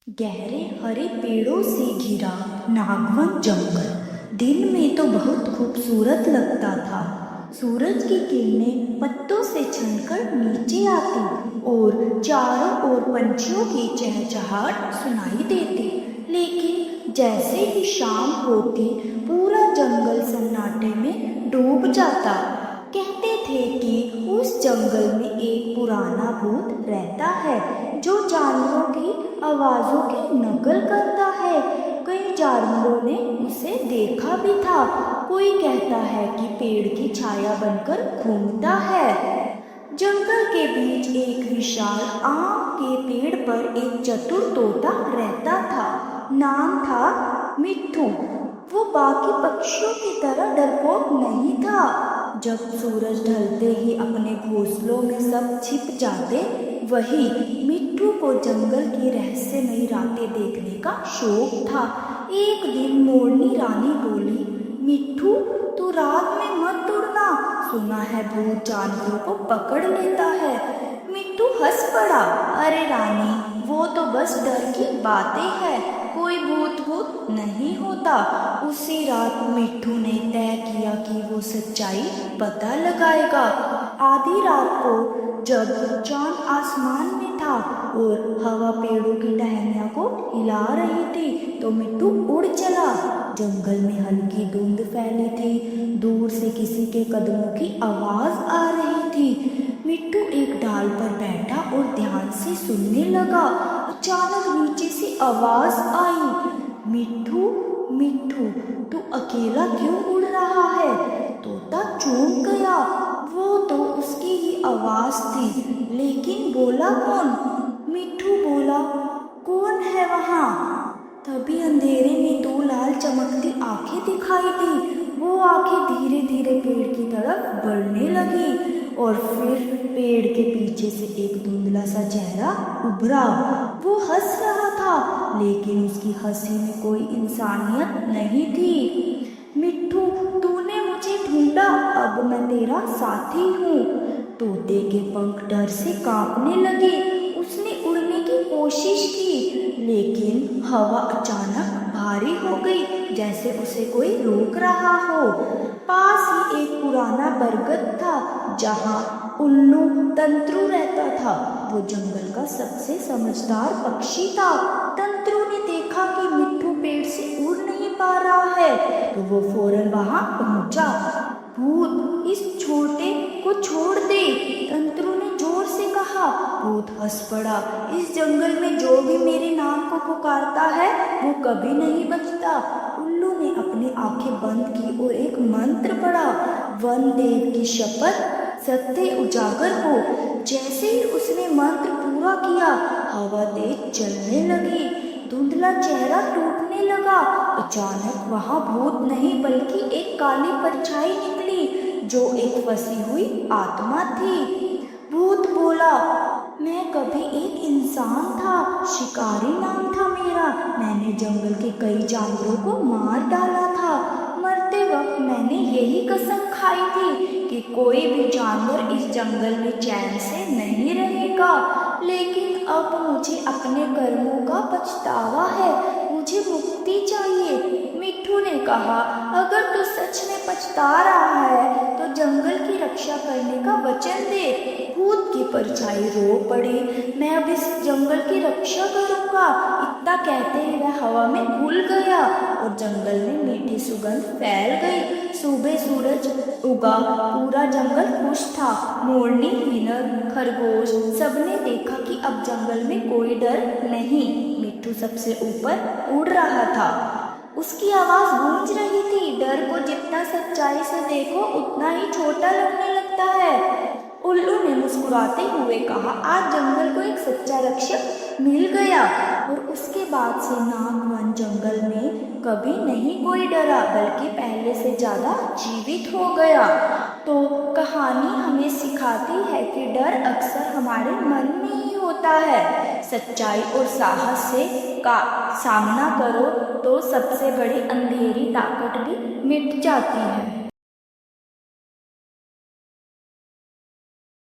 गहरे हरे पेड़ों से घिरा नागवन जंगल दिन में तो बहुत खूबसूरत लगता था। सूरज की किरणें पत्तों से छनकर नीचे आती और चारों ओर पंछियों की चहचहाट सुनाई देती। लेकिन जैसे ही शाम होती पूरा जंगल सन्नाटे में डूब जाता। कहते थे कि उस जंगल में एक पुराना भूत रहता है जो जानवरों की आवाज़ों की नकल करता है। कई जानवरों ने उसे देखा भी था। कोई कहता है कि पेड़ की छाया बनकर घूमता है। जंगल के बीच एक विशाल आम के पेड़ पर एक चतुर तोता रहता था। नाम था मिट्ठू। वो बाकी पक्षियों की तरह डरपोक नहीं था। जब सूरज ढलते ही अपने घोंसलों में सब छिप जाते, वही मिट्ठू को जंगल की रहस्यमयी रातें देखने का शौक था। एक दिन मोरनी रानी बोली, मिट्ठू तू रात में मत उड़ना, सुना है भूत जानवरों को पकड़ लेता है। मिट्ठू हंस पड़ा, अरे रानी वो तो बस डर की बातें हैं, कोई भूत नहीं होता। उसी रात मिट्ठू ने तय किया कि वो सच्चाई पता लगाएगा। आधी रात को जब चांद आसमान में था और हवा पेड़ों की टहनियों को हिला रही थी तो मिट्ठू उड़ चला। जंगल में हल्की धुंध फैली थी, दूर से किसी के कदमों की आवाज आ रही थी। मिट्ठू एक डाल पर बैठा और ध्यान से सुनने लगा। अचानक नीचे से आवाज आई, मिट्ठू मिट्ठू तू अकेला क्यों उड़ रहा है? तोता चौंक गया। वो तो उसकी ही आवाज थी, लेकिन बोला कौन? मिट्ठू बोला, कौन है वहाँ? तभी अंधेरे में दो लाल चमकती आंखें दिखाई दी। वो आंखें धीरे धीरे पेड़ की तरफ बढ़ने लगी और फिर पेड़ के पीछे से एक धुंधला सा चेहरा उभरा। वो हंस रहा था, लेकिन उसकी हंसी में कोई इंसानियत नहीं थी। मिट्ठू तूने मुझे ढूंढा, अब मैं तेरा साथी हूँ। तोते के पंख डर से कांपने लगे। उसने उड़ने की कोशिश की, लेकिन हवा अचानक भारी हो गई, जैसे उसे कोई रोक रहा हो। पास ही एक पुराना बरगद था जहाँ उल्लू तंत्रु रहता था। वो जंगल का सबसे समझदार पक्षी था। तंत्रु ने देखा कि मिट्ठू पेड़ से उड़ नहीं पा रहा है तो वो फौरन वहां पहुंचा। भूत इस छोटे को छोड़ दे, तंत्रु ने जोर से कहा। भूत हंस पड़ा, इस जंगल में जो भी मेरे नाम को पुकारता है वो कभी नहीं बचता। उल्लू ने अपनी आंखें बंद की और एक मंत्र पढ़ा, वन देव की शपथ, सत्य उजागर हो। जैसे ही उसने मंत्र पूरा किया, हवा तेज चलने लगी, धुंधला चेहरा टूटने लगा। अचानक वहां भूत नहीं बल्कि एक काली परछाई निकली जो एक फंसी हुई आत्मा थी। भूत बोला, मैं कभी एक इंसान था, शिकारी नाम था मेरा। मैंने जंगल के कई जानवरों को मार डाला था। मरते वक्त मैंने यही कसम खाई थी कि कोई भी जानवर इस जंगल में चैन से नहीं रहेगा। लेकिन अब मुझे अपने कर्मों का पछतावा है, मुझे मुक्ति चाहिए। मिट्ठू ने कहा, अगर तू सच में पछता रहा है तो जंगल की रक्षा करने का वचन दे। भूत की परछाई रो पड़ी, मैं अब इस जंगल की रक्षा करूंगा। इतना कहते ही वह हवा में घुल गया और जंगल में मीठी सुगंध फैल गई। सुबह सूरज उगा, पूरा जंगल खुश था। मोरनी, मिनक, खरगोश सबने देखा कि अब जंगल में कोई डर नहीं। मिट्ठू सबसे ऊपर उड़ रहा था, उसकी आवाज गूंज रही थी, डर को जितना सच्चाई से देखो उतना ही छोटा लगने लगता है। उल्लू ने मुस्कुराते हुए कहा, आज जंगल को एक सच्चा रक्षक मिल गया। और उसके बाद से नागवन जंगल में कभी नहीं कोई डरा, बल्कि पहले से ज्यादा जीवित हो गया। तो कहानी हमें सिखाती है कि डर अक्सर हमारे मन में ही होता है। सच्चाई और साहस से का सामना करो तो सबसे बड़ी अंधेरी ताकत भी मिट जाती है।